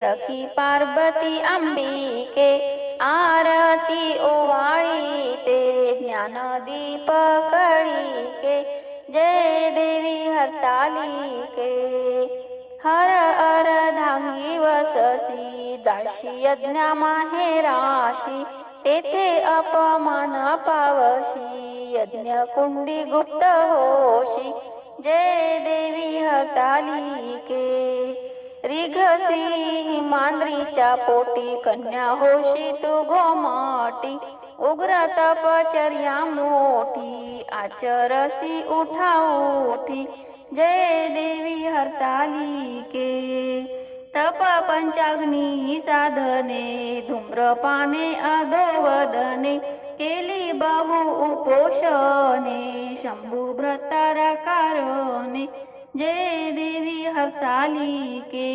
सखी पार्वती अंबिके आरती ओवाळी ते ज्ञानदीप कळीके जय देवी हरतालिके हर अर्धांगी वससी जाशी यज्ञ माहेराशी तेथे अपमान पावशी यज्ञ कुंडी गुप्त होशी जय देवी हरतालिके रिघसी मांद्रीच्या पोटी कन्या होशी तू गोमाटी उग्र तपचर्या मोठी आचरसी उठाऊठी जय देवी हरतालिके तप पंचाग्नी साधने धूम्रपाने अधोवदने केली बहु उपोषणे शंभू भ्रतारा कारणे जय देवी हरतालिके